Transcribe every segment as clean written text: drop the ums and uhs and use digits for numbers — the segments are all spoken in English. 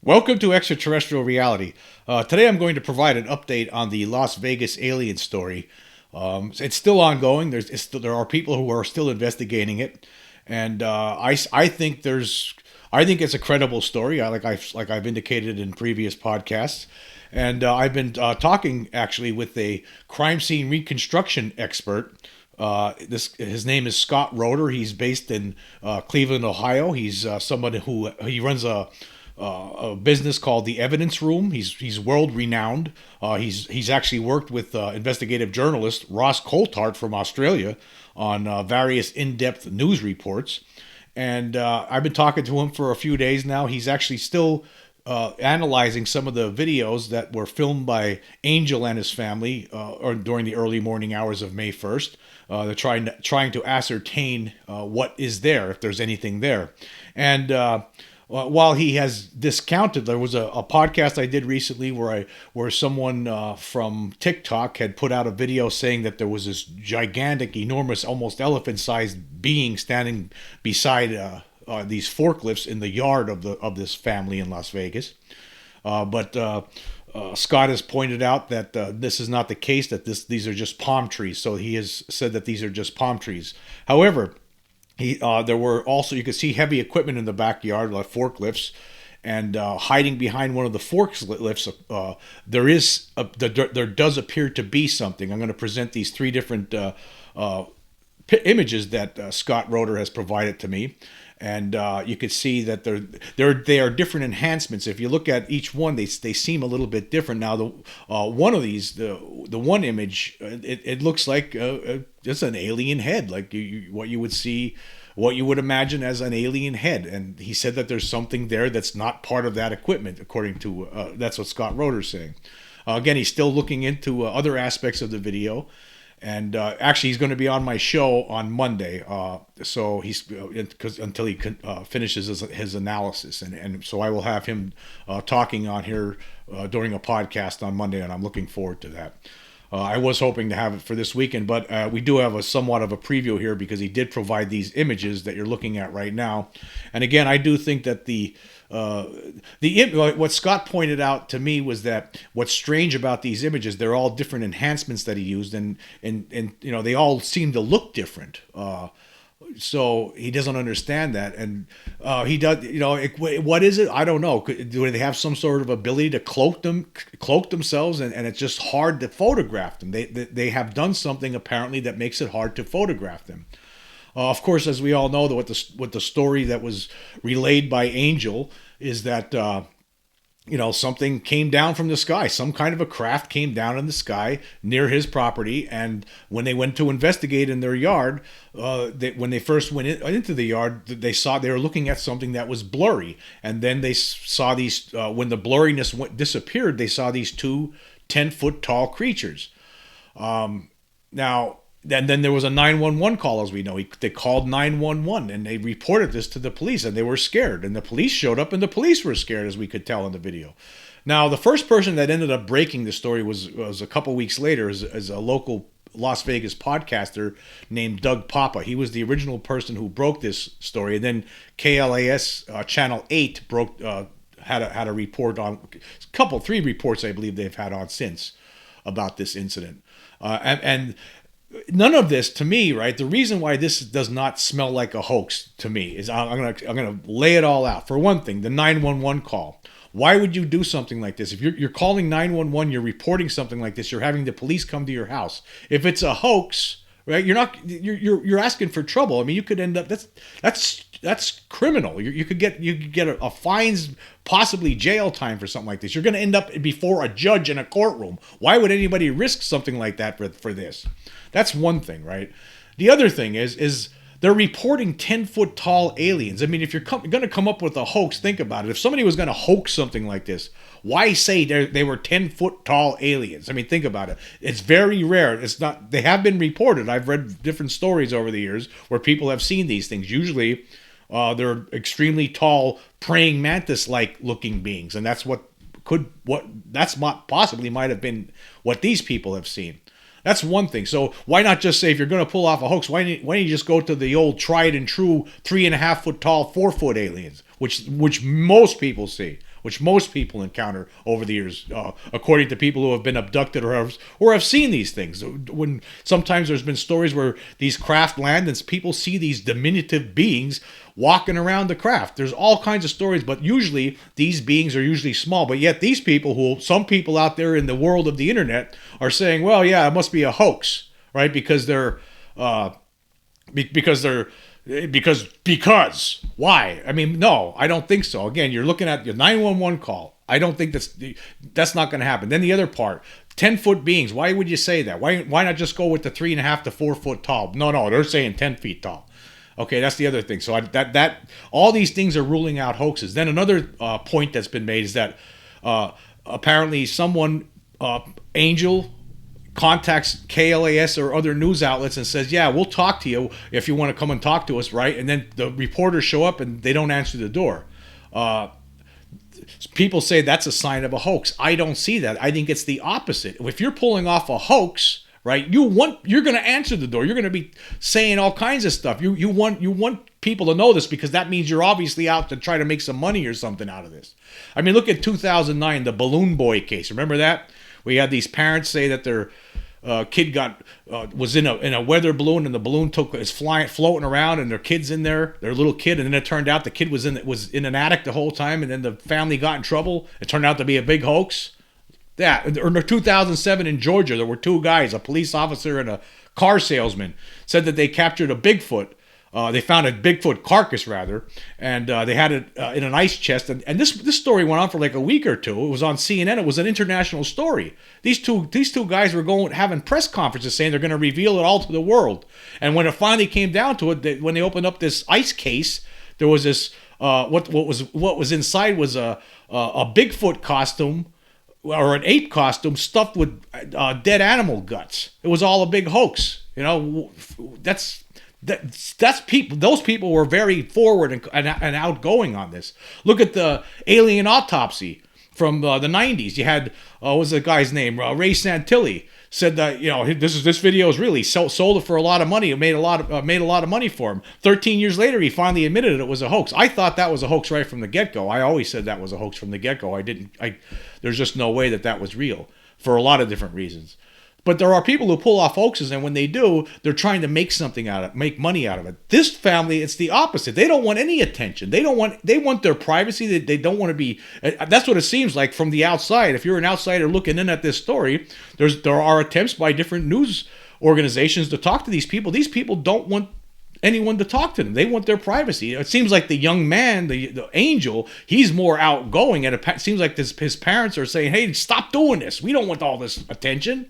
Welcome to Extraterrestrial Reality. Today I'm going to provide an update on the Las Vegas alien story. It's still ongoing. There are people who are still investigating it, and I think it's a credible story. I've indicated in previous podcasts, and I've been talking actually with a crime scene reconstruction expert. His name is Scott Roeder. He's based in Cleveland, Ohio. He's someone who he runs a business called the Evidence Room. He's world renowned. He's actually worked with investigative journalist Ross Coulthart from Australia on various in-depth news reports. And I've been talking to him for a few days now. He's actually still analyzing some of the videos that were filmed by Angel and his family or during the early morning hours of May 1st. They're trying to ascertain what is there, if there's anything there. And while he has discounted, there was a podcast I did recently where someone from TikTok had put out a video saying that there was this gigantic, enormous, almost elephant-sized being standing beside these forklifts in the yard of this family in Las Vegas. But Scott has pointed out that this is not the case, that these are just palm trees. So he has said that these are just palm trees. However, there were also, you could see heavy equipment in the backyard, like forklifts, and hiding behind one of the forklifts, there does appear to be something. I'm going to present these three different images that Scott Roeder has provided to me, and you could see that they are different enhancements. If you look at each one, they seem a little bit different. Now, one of these, the one image, it looks like just an alien head, like what you would see, what you would imagine as an alien head. And he said that there's something there that's not part of that equipment, according to that's what Scott Roeder's saying. Again, he's still looking into other aspects of the video. And actually, he's going to be on my show on Monday. So until he finishes his analysis, and so I will have him talking on here during a podcast on Monday, and I'm looking forward to that. I was hoping to have it for this weekend, but we do have somewhat of a preview here because he did provide these images that you're looking at right now. And again, I do think that what Scott pointed out to me was that what's strange about these images, they're all different enhancements that he used, and they all seem to look different. So he doesn't understand that, and he does. What is it? I don't know. Do they have some sort of ability to cloak themselves, and it's just hard to photograph them? They have done something apparently that makes it hard to photograph them. Of course, as we all know, what the story that was relayed by Angel is that something came down from the sky. Some kind of a craft came down in the sky near his property, and when they went to investigate in their yard, when they first went into the yard, they were looking at something that was blurry, and then they saw these. When the blurriness disappeared, they saw these two 10-foot tall creatures. Now. And then there was a 911 call, as we know. They called 911, and they reported this to the police, and they were scared. And the police showed up, and the police were scared, as we could tell in the video. Now, the first person that ended up breaking the story was a couple weeks later, as a local Las Vegas podcaster named Doug Papa. He was the original person who broke this story, and then KLAS Channel 8 had a report on three reports, I believe they've had on since about this incident, and none of this, to me, right, the reason why this does not smell like a hoax to me is I'm gonna lay it all out. For one thing, the 911 call. Why would you do something like this? If you're calling 911, you're reporting something like this, you're having the police come to your house. If it's a hoax, right, you're asking for trouble. I mean, you could end up that's criminal. You could get a fines, possibly jail time for something like this. You're going to end up before a judge in a courtroom. Why would anybody risk something like that for this? That's one thing, right? The other thing is they're reporting 10-foot tall aliens. I mean, if you're going to come up with a hoax, think about it. If somebody was going to hoax something like this, why say they were 10-foot tall aliens? I mean, think about it. It's very rare. It's not. They have been reported. I've read different stories over the years where people have seen these things. Usually, they're extremely tall, praying mantis-like looking beings, and that's possibly might have been what these people have seen. That's one thing. So why not just say, if you're going to pull off a hoax, why don't you just go to the old tried and true 3.5 foot tall, 4 foot aliens, which most people see? which most people encounter over the years, according to people who have been abducted or have seen these things. When sometimes there's been stories where these craft land and people see these diminutive beings walking around the craft. There's all kinds of stories, but usually these beings are usually small. But yet these people, some people out there in the world of the internet are saying, well, yeah, it must be a hoax, right? Because why? I mean, no, I don't think so. Again, you're looking at your 911 call. I don't think that's not going to happen. Then the other part, 10-foot beings. Why would you say that? Why not just go with the 3.5 to 4 foot tall? No, they're saying 10 feet tall. Okay, that's the other thing. So that all these things are ruling out hoaxes. Then another point that's been made is that apparently someone, Angel, contacts KLAS or other news outlets and says, yeah, we'll talk to you if you want to come and talk to us, right? And then the reporters show up and they don't answer the door. People say that's a sign of a hoax. I don't see that. I think it's the opposite. If you're pulling off a hoax, right, you're going to answer the door. You're going to be saying all kinds of stuff. You want people to know this because that means you're obviously out to try to make some money or something out of this. I mean, look at 2009, the Balloon Boy case. Remember that? We had these parents say that their kid was in a weather balloon and the balloon is floating around and their kid's in there, their little kid, and then it turned out the kid was in an attic the whole time, and then the family got in trouble. It turned out to be a big hoax. That, or in 2007 in Georgia, there were two guys, a police officer and a car salesman, said that they captured a Bigfoot. They found a Bigfoot carcass, rather, and they had it in an ice chest. And this story went on for like a week or two. It was on CNN. It was an international story. These two guys were having press conferences saying they're going to reveal it all to the world. And when it finally came down to it, when they opened up this ice case, there was this what was inside was a Bigfoot costume or an ape costume stuffed with dead animal guts. It was all a big hoax. You know, that's people. Those people were very forward and outgoing on this. Look at the alien autopsy from the 90s. You had what was the guy's name? Ray Santilli said that, you know, this video is really sold it for a lot of money. It made a lot of money for him. 13 years later, he finally admitted it was a hoax. I thought that was a hoax right from the get-go. I always said that was a hoax from the get-go. There's just no way that was real for a lot of different reasons. But there are people who pull off hoaxes, and when they do, they're trying to make money out of it. This family, it's the opposite. They don't want any attention. They want their privacy. They don't want to be. That's what it seems like from the outside. If you're an outsider looking in at this story, there are attempts by different news organizations to talk to these people. These people don't want anyone to talk to them. They want their privacy. It seems like the young man, the Angel, he's more outgoing, and it seems like his parents are saying, "Hey, stop doing this. We don't want all this attention."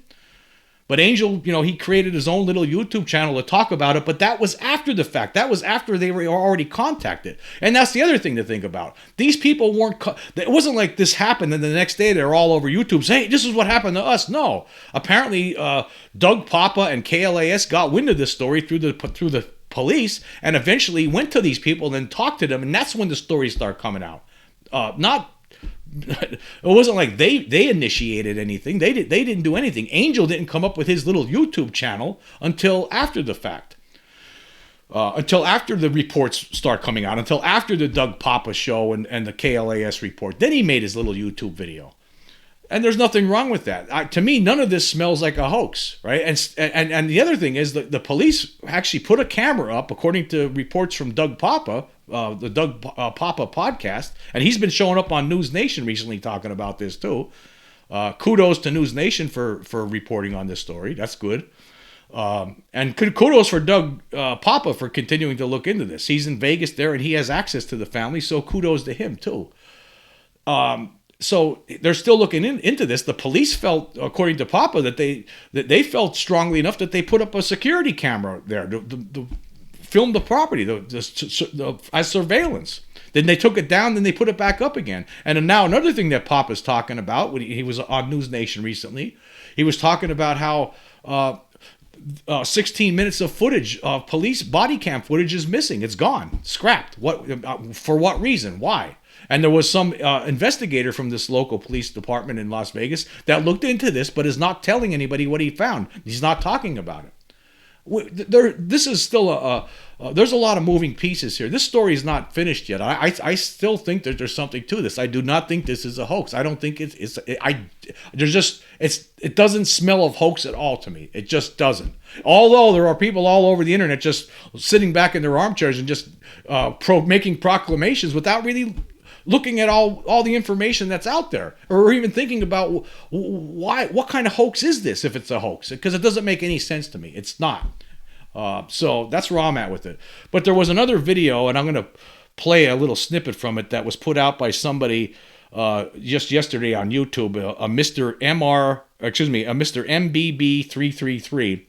But Angel, you know, he created his own little YouTube channel to talk about it, but that was after the fact. That was after they were already contacted. And that's the other thing to think about. These people weren't, it wasn't like this happened and the next day they're all over YouTube saying, hey, this is what happened to us. No. Apparently, Doug Papa and KLAS got wind of this story through the police and eventually went to these people and then talked to them, and that's when the stories start coming out. It wasn't like they initiated anything. They didn't do anything. Angel didn't come up with his little YouTube channel until after the fact. Until after the reports start coming out. Until after the Doug Papa show and the KLAS report. Then he made his little YouTube video. And there's nothing wrong with that. To me, none of this smells like a hoax, right? And the other thing is the police actually put a camera up, according to reports from Doug Papa, the Doug Papa podcast, and he's been showing up on News Nation recently talking about this too. Kudos to News Nation for reporting on this story. That's good. And kudos for Doug Papa for continuing to look into this. He's in Vegas there, and he has access to the family, so kudos to him too. So they're still looking into this. The police felt, according to Papa, that they felt strongly enough that they put up a security camera there to film the property as surveillance. Then they took it down, then they put it back up again. And now another thing that Papa's talking about, when he was on News Nation recently, he was talking about how 16 minutes of footage, police body cam footage is missing. It's gone, scrapped. For what reason? Why? And there was some investigator from this local police department in Las Vegas that looked into this, but is not telling anybody what he found. He's not talking about it. This is still there's a lot of moving pieces here. This story is not finished yet. I still think that there's something to this. I do not think this is a hoax. I don't think it doesn't smell of hoax at all to me. It just doesn't. Although there are people all over the internet just sitting back in their armchairs and just making proclamations without really looking at all the information that's out there, or even thinking about what kind of hoax is this if it's a hoax, because it doesn't make any sense to me. It's not. So that's where I'm at with it. But there was another video, and I'm going to play a little snippet from it that was put out by somebody just yesterday on YouTube, a Mr. MBB333.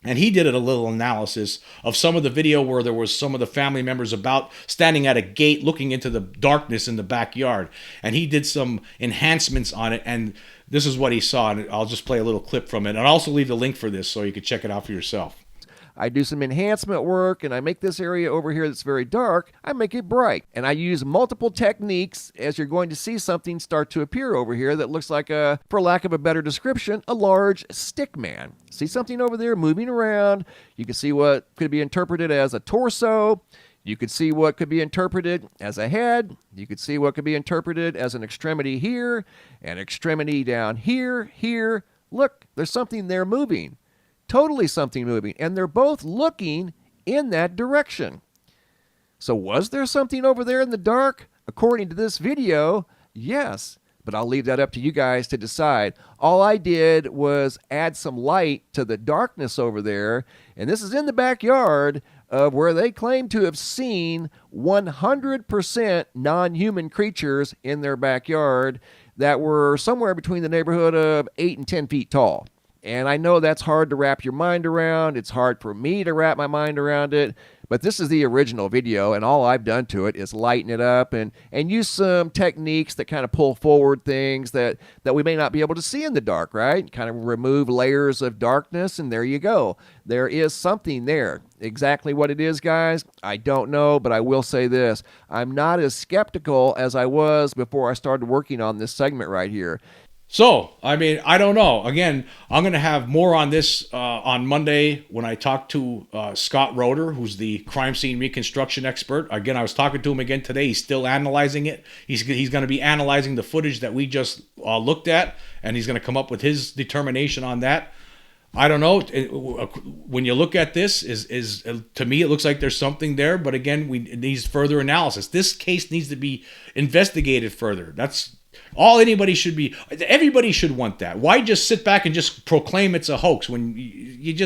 And he did a little analysis of some of the video where there was some of the family members about standing at a gate looking into the darkness in the backyard. And he did some enhancements on it, and this is what he saw. And I'll just play a little clip from it. And I'll also leave the link for this so you can check it out for yourself. I do some enhancement work, and I make this area over here that's very dark, I make it bright. And I use multiple techniques as you're going to see something start to appear over here that looks like for lack of a better description, a large stick man. See something over there moving around. You can see what could be interpreted as a torso. You could see what could be interpreted as a head. You could see what could be interpreted as an extremity here, an extremity down here, here. Look, there's something there moving. Totally something moving, and they're both looking in that direction. So was there something over there in the dark? According to this video, yes, but I'll leave that up to you guys to decide. All I did was add some light to the darkness over there, and this is in the backyard of where they claim to have seen 100% non-human creatures in their backyard that were somewhere between the neighborhood of 8 and 10 feet tall. And I know that's hard to wrap your mind around. It's hard for me to wrap my mind around it. But this is the original video, and all I've done to it is lighten it up and use some techniques that kind of pull forward things that we may not be able to see in the dark, right? Kind of remove layers of darkness, and there you go. There is something there. Exactly what it is, guys, I don't know, but I will say this. I'm not as skeptical as I was before I started working on this segment right here. So, I mean, I don't know. Again, I'm going to have more on this on Monday when I talk to Scott Roeder, who's the crime scene reconstruction expert. Again, I was talking to him again today. He's still analyzing it. He's going to be analyzing the footage that we just looked at, and he's going to come up with his determination on that. I don't know. When you look at this, is to me, it looks like there's something there. But again, it needs further analysis. This case needs to be investigated further. That's all anybody should be. Everybody should want that. Why just sit back and just proclaim it's a hoax when you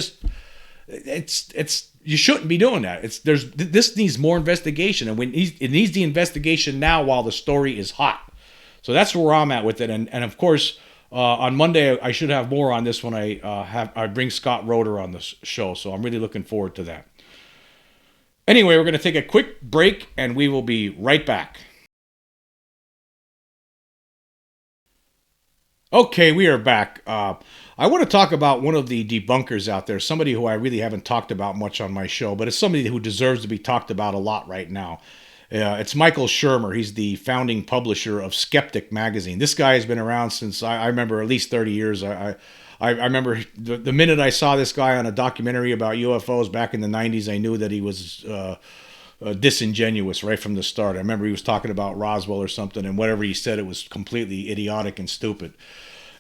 shouldn't be doing that. This needs more investigation, and it needs the investigation now while the story is hot. So that's where I'm at with it. And of course, on Monday I should have more on this when I bring Scott Roeder on the show. So I'm really looking forward to that. Anyway, we're going to take a quick break, and we will be right back. Okay, we are back. I want to talk about one of the debunkers out there, somebody who I really haven't talked about much on my show, but it's somebody who deserves to be talked about a lot right now. It's Michael Shermer. He's the founding publisher of Skeptic Magazine. This guy has been around since I remember at least 30 years. I remember the minute I saw this guy on a documentary about UFOs back in the 90s, I knew that he was disingenuous right from the start. I remember he was talking about Roswell or something, and whatever he said, it was completely idiotic and stupid.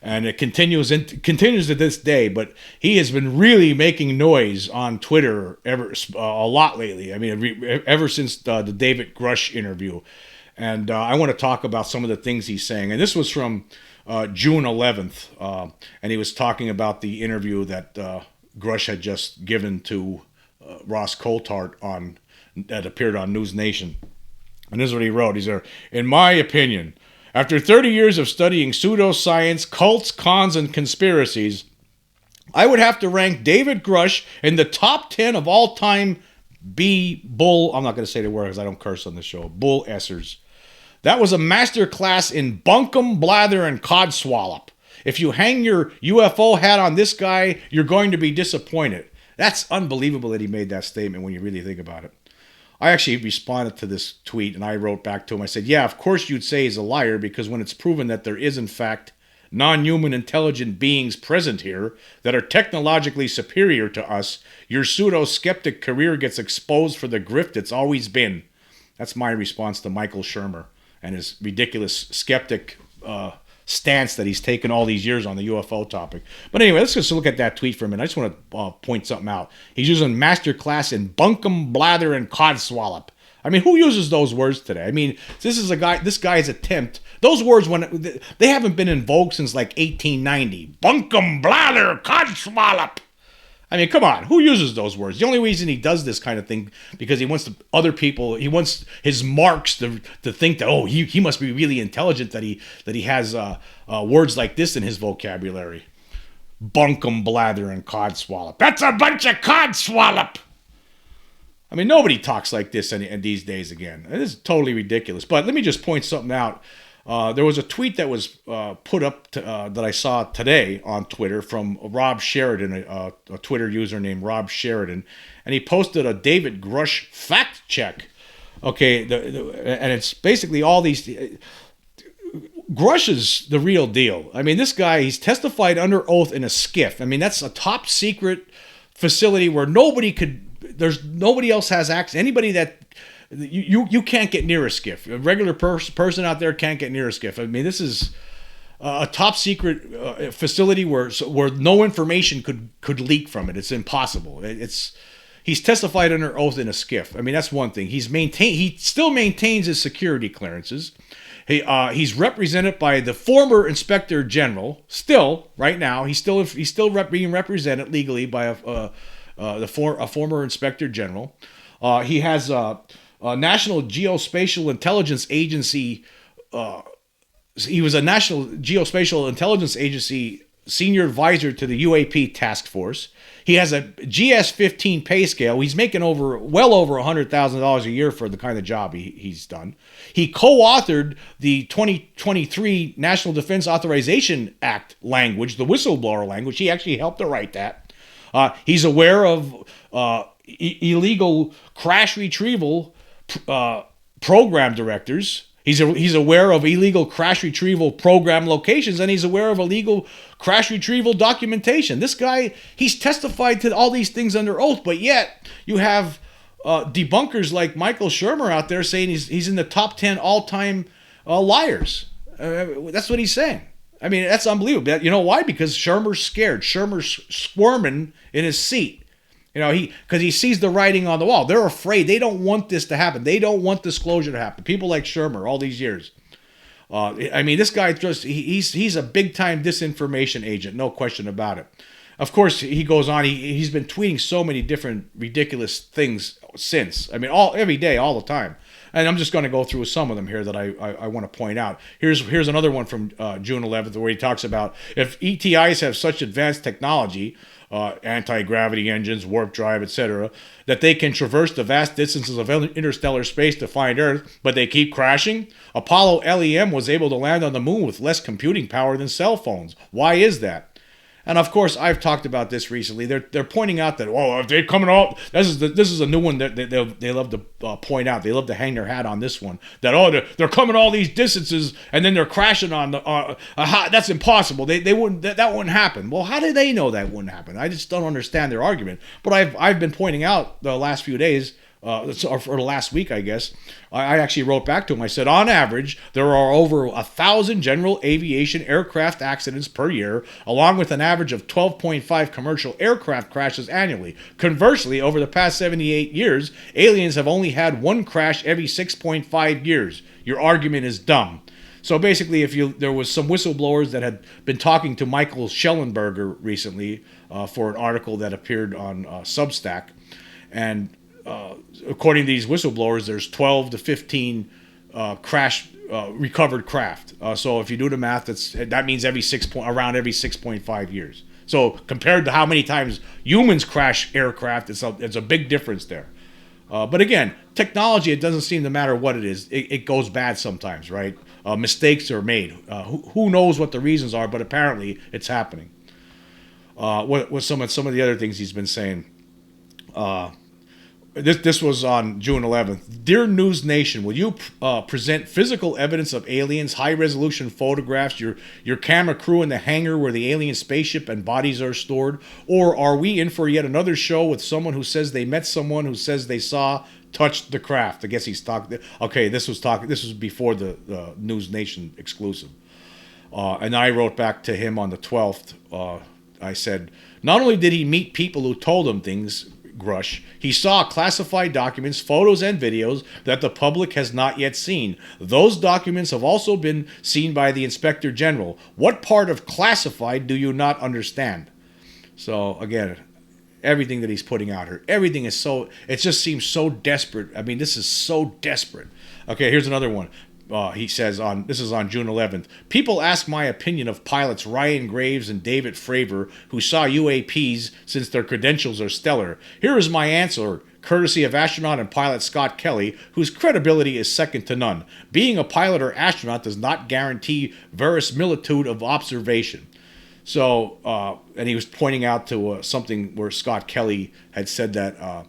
And it continues to this day, but he has been really making noise on Twitter a lot lately. I mean, ever since the David Grusch interview. And I want to talk about some of the things he's saying. And this was from June 11th, and he was talking about the interview that Grusch had just given to Ross Coulthart that appeared on News Nation. And this is what he wrote. He said, "In my opinion, after 30 years of studying pseudoscience, cults, cons, and conspiracies, I would have to rank David Grusch in the top 10 of all-time bull, I'm not going to say the word because I don't curse on this show, bull essers. That was a master class in bunkum, blather, and codswallop. If you hang your UFO hat on this guy, you're going to be disappointed." That's unbelievable that he made that statement when you really think about it. I actually responded to this tweet, and I wrote back to him. I said, yeah, of course you'd say he's a liar, because when it's proven that there is, in fact, non-human intelligent beings present here that are technologically superior to us, your pseudo-skeptic career gets exposed for the grift it's always been. That's my response to Michael Shermer and his ridiculous skeptic stance that he's taken all these years on the UFO topic. But anyway, let's just look at that tweet for a minute. I just want to point something out. He's using masterclass in bunkum, blather, and codswallop. I mean, who uses those words today? I mean, this guy's attempt, those words, when they haven't been in vogue since like 1890. Bunkum, blather, codswallop. I mean, come on, who uses those words? The only reason he does this kind of thing because he wants he wants his marks to think that, oh, he must be really intelligent that he has words like this in his vocabulary. Bunkum, blather, and codswallop. That's a bunch of codswallop. I mean, nobody talks like this in these days again. It is totally ridiculous. But let me just point something out. There was a tweet that was put up that I saw today on Twitter from Rob Sheridan, a Twitter user named Rob Sheridan, and he posted a David Grusch fact check. Okay, and it's basically all these. Grusch is the real deal. I mean, this guy, he's testified under oath in a SCIF. I mean, that's a top secret facility where nobody else has access. Anybody that you can't get near a SCIF. A regular person out there can't get near a SCIF. I mean, this is a top secret facility where no information could leak from it. It's impossible. He's testified under oath in a SCIF. I mean, that's one thing. He still maintains his security clearances. He's represented by the former Inspector General. Still, right now, he's still being represented legally by a former Inspector General. He has a National Geospatial Intelligence Agency. He was a National Geospatial Intelligence Agency senior advisor to the UAP task force. He has a GS-15 pay scale. He's making well over $100,000 a year for the kind of job he's done. He co-authored the 2023 National Defense Authorization Act language, the whistleblower language. He actually helped to write that. He's aware of illegal crash retrieval program directors. He's aware of illegal crash retrieval program locations, and he's aware of illegal crash retrieval documentation. This guy, he's testified to all these things under oath, but yet you have debunkers like Michael Shermer out there saying he's in the top 10 all-time liars. That's what he's saying. I mean, that's unbelievable. You know why? Because Shermer's scared. Shermer's squirming in his seat. You know, because he sees the writing on the wall. They're afraid. They don't want this to happen. They don't want disclosure to happen. People like Shermer all these years. I mean, this guy he's a big time disinformation agent, no question about it. Of course, he goes on. He's been tweeting so many different ridiculous things since. I mean, every day, all the time. And I'm just going to go through some of them here that I want to point out. Here's another one from June 11th where he talks about if ETIs have such advanced technology, anti-gravity engines, warp drive, etc., that they can traverse the vast distances of interstellar space to find Earth, but they keep crashing. Apollo LEM was able to land on the moon with less computing power than cell phones. Why is that? And of course, I've talked about this recently. They're pointing out that if they're coming all, this is a new one that they love to point out. They love to hang their hat on this one. That they're coming all these distances and then they're crashing on the. That's impossible. They wouldn't. That wouldn't happen. Well, how do they know that wouldn't happen? I just don't understand their argument. But I've been pointing out the last few days. Or for the last week, I guess, I actually wrote back to him. I said, on average, there are over 1,000 general aviation aircraft accidents per year, along with an average of 12.5 commercial aircraft crashes annually. Conversely, over the past 78 years, aliens have only had one crash every 6.5 years. Your argument is dumb. So basically, there was some whistleblowers that had been talking to Michael Schellenberger recently for an article that appeared on Substack, and according to these whistleblowers, there's 12 to 15 recovered craft. So if you do the math, that means around every 6.5 years. So compared to how many times humans crash aircraft, it's a big difference there. But again, technology, it doesn't seem to matter what it is. It goes bad sometimes, right? Mistakes are made. Who knows what the reasons are, but apparently it's happening. What some of the other things he's been saying. This was on June 11th. Dear News Nation, will you present physical evidence of aliens, high resolution photographs, your camera crew in the hangar where the alien spaceship and bodies are stored, or are we in for yet another show with someone who says they met someone who says they saw touched the craft? I guess he's talking. Okay, this was before the News Nation exclusive. And I wrote back to him on the 12th. I said, not only did he meet people who told him things, Grusch, he saw classified documents, photos, and videos that the public has not yet seen. Those documents have also been seen by the Inspector General. What part of classified do you not understand? So, again, everything that he's putting out here, everything is so, it just seems so desperate. I mean, this is so desperate. Okay, here's another one. He says, this is on June 11th, people ask my opinion of pilots Ryan Graves and David Fravor who saw UAPs since their credentials are stellar. Here is my answer, courtesy of astronaut and pilot Scott Kelly, whose credibility is second to none. Being a pilot or astronaut does not guarantee verisimilitude of observation. So, and he was pointing out to something where Scott Kelly had said that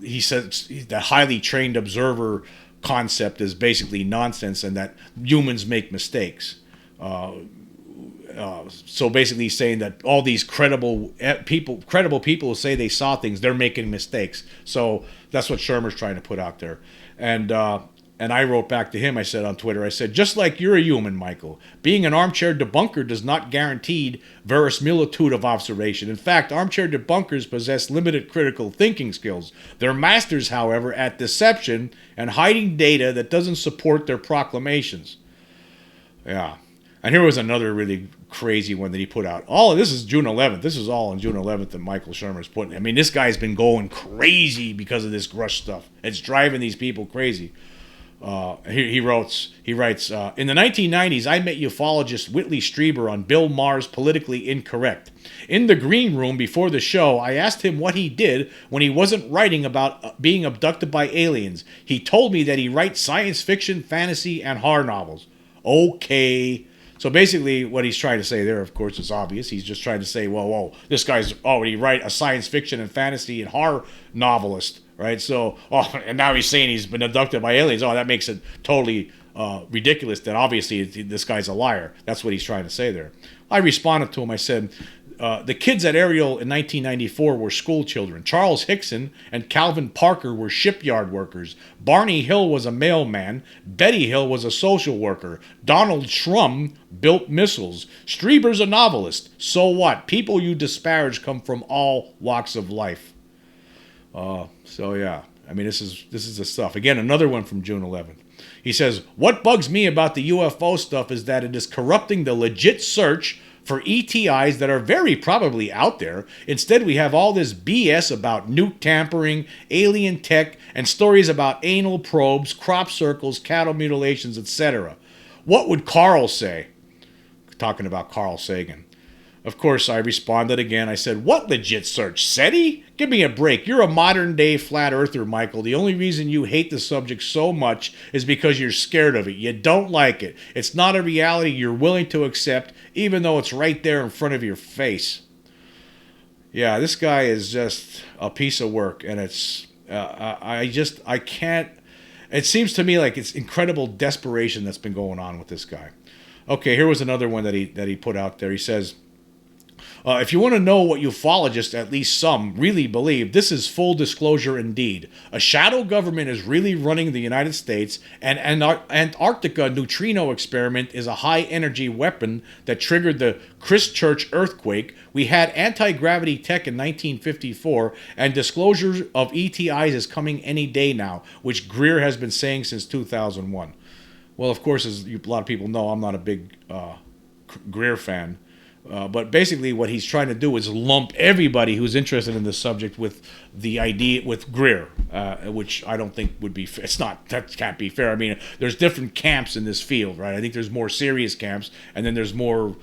he said that highly trained observer concept is basically nonsense and that humans make mistakes. So basically saying that all these credible people who say they saw things, they're making mistakes. So that's what Shermer's trying to put out there. And I wrote back to him, I said on Twitter, I said, just like you're a human, Michael, being an armchair debunker does not guarantee verisimilitude of observation. In fact, armchair debunkers possess limited critical thinking skills. They're masters, however, at deception and hiding data that doesn't support their proclamations. Yeah. And here was another really crazy one that he put out. This is June 11th. This is all on June 11th that Michael Shermer's putting. I mean, this guy's been going crazy because of this Grusch stuff. It's driving these people crazy. He writes, in the 1990s, I met ufologist Whitley Strieber on Bill Maher's Politically Incorrect. In the green room before the show, I asked him what he did when he wasn't writing about being abducted by aliens. He told me that he writes science fiction, fantasy, and horror novels. Okay. So basically what he's trying to say there, of course, is obvious. He's just trying to say, whoa, this guy's already a science fiction and fantasy and horror novelist. Right, so and now he's saying he's been abducted by aliens. That makes it totally ridiculous. That obviously this guy's a liar. That's what he's trying to say there. I responded to him. I said, the kids at Ariel in 1994 were school children. Charles Hickson and Calvin Parker were shipyard workers. Barney Hill was a mailman. Betty Hill was a social worker. Donald Shrum built missiles. Strieber's a novelist. So what? People you disparage come from all walks of life. So yeah, I mean, this is the stuff. Again, another one from June 11th. He says, what bugs me about the UFO stuff is that it is corrupting the legit search for ETIs that are very probably out there. Instead, we have all this BS about nuke tampering, alien tech, and stories about anal probes, crop circles, cattle mutilations, etc. What would Carl say? Talking about Carl Sagan. Of course, I responded again. I said, what legit search? SETI? Give me a break. You're a modern-day flat earther, Michael. The only reason you hate the subject so much is because you're scared of it. You don't like it. It's not a reality you're willing to accept, even though it's right there in front of your face. Yeah, this guy is just a piece of work, and it's... I can't... It seems to me like it's incredible desperation that's been going on with this guy. Okay, here was another one that he put out there. He says... if you want to know what ufologists, at least some, really believe, this is full disclosure indeed. A shadow government is really running the United States, and an Antarctica neutrino experiment is a high-energy weapon that triggered the Christchurch earthquake. We had anti-gravity tech in 1954, and disclosure of ETIs is coming any day now, which Greer has been saying since 2001. Well, of course, as a lot of people know, I'm not a big Greer fan. But basically what he's trying to do is lump everybody who's interested in this subject with the idea with Greer, which I don't think would be fair. That can't be fair. I mean, there's different camps in this field, right? I think there's more serious camps, and then there's more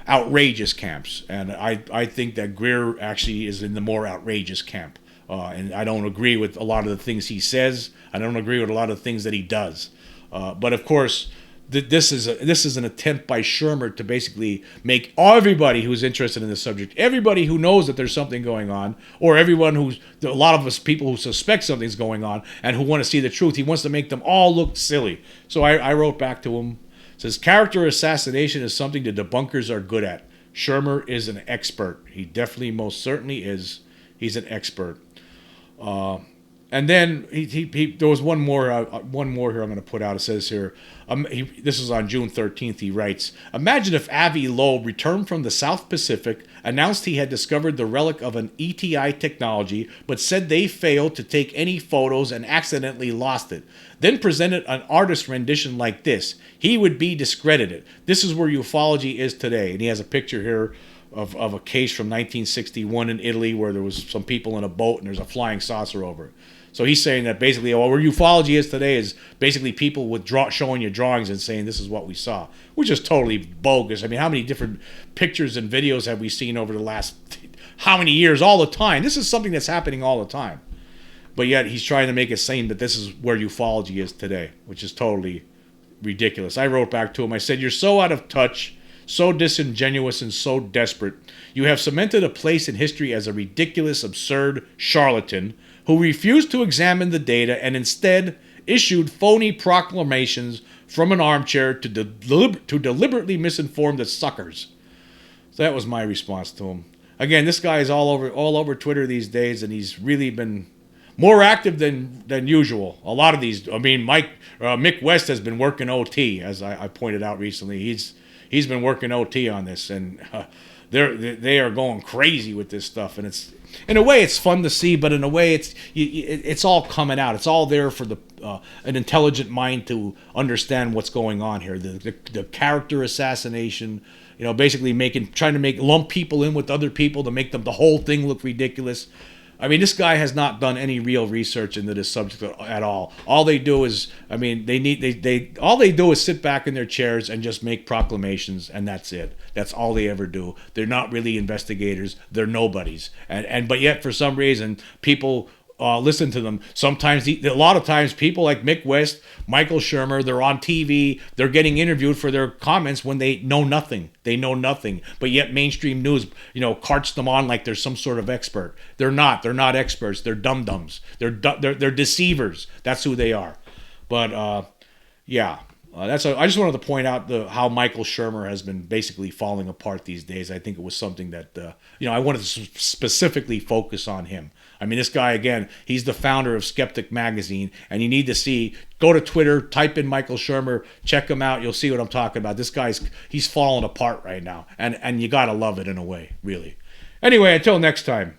outrageous camps. And I think that Greer actually is in the more outrageous camp. And I don't agree with a lot of the things he says. I don't agree with a lot of the things that he does. But of course, this is an attempt by Shermer to basically make everybody who's interested in the subject, everybody who knows that there's something going on, or everyone a lot of us people who suspect something's going on and who want to see the truth, he wants to make them all look silly. So I wrote back to him, says, character assassination is something the debunkers are good at. Shermer is an expert. He definitely, most certainly is. He's an expert. And then there was one more here I'm going to put out. It says here, this is on June 13th. He writes, imagine if Avi Loeb returned from the South Pacific, announced he had discovered the relic of an ETI technology, but said they failed to take any photos and accidentally lost it. Then presented an artist rendition like this. He would be discredited. This is where ufology is today. And he has a picture here of a case from 1961 in Italy where there was some people in a boat and there's a flying saucer over it. So he's saying that basically, where ufology is today is basically people with showing you drawings and saying this is what we saw, which is totally bogus. I mean, how many different pictures and videos have we seen over the last how many years? All the time. This is something that's happening all the time. But yet he's trying to make it seem that this is where ufology is today, which is totally ridiculous. I wrote back to him. I said, you're so out of touch, so disingenuous, and so desperate. You have cemented a place in history as a ridiculous, absurd charlatan who refused to examine the data and instead issued phony proclamations from an armchair to deliberately misinform the suckers. So that was my response to him. Again, this guy is all over Twitter these days, and he's really been more active than usual. A lot of these, I mean, Mick West has been working OT, as I pointed out recently. He's been working OT on this, and they are going crazy with this stuff, and it's, in a way, it's fun to see, but in a way, it's all coming out. It's all there for an intelligent mind to understand what's going on here. The character assassination, basically trying to lump people in with other people to make the whole thing look ridiculous. I mean, this guy has not done any real research into this subject at all. All they do is, I mean, all they do is sit back in their chairs and just make proclamations, and that's it. That's all they ever do. They're not really investigators. They're nobodies. But yet, for some reason, people listen to them. Sometimes, a lot of times, people like Mick West, Michael Shermer, they're on TV. They're getting interviewed for their comments when they know nothing. They know nothing. But yet, mainstream news, carts them on like they're some sort of expert. They're not. They're not experts. They're dum-dums. They're deceivers. That's who they are. But yeah. I just wanted to point out how Michael Shermer has been basically falling apart these days. I think it was something that I wanted to specifically focus on him. I mean, this guy, again, he's the founder of Skeptic Magazine, and you need to go to Twitter, type in Michael Shermer, check him out. You'll see what I'm talking about. This he's falling apart right now, and you gotta love it in a way, really. Anyway, until next time.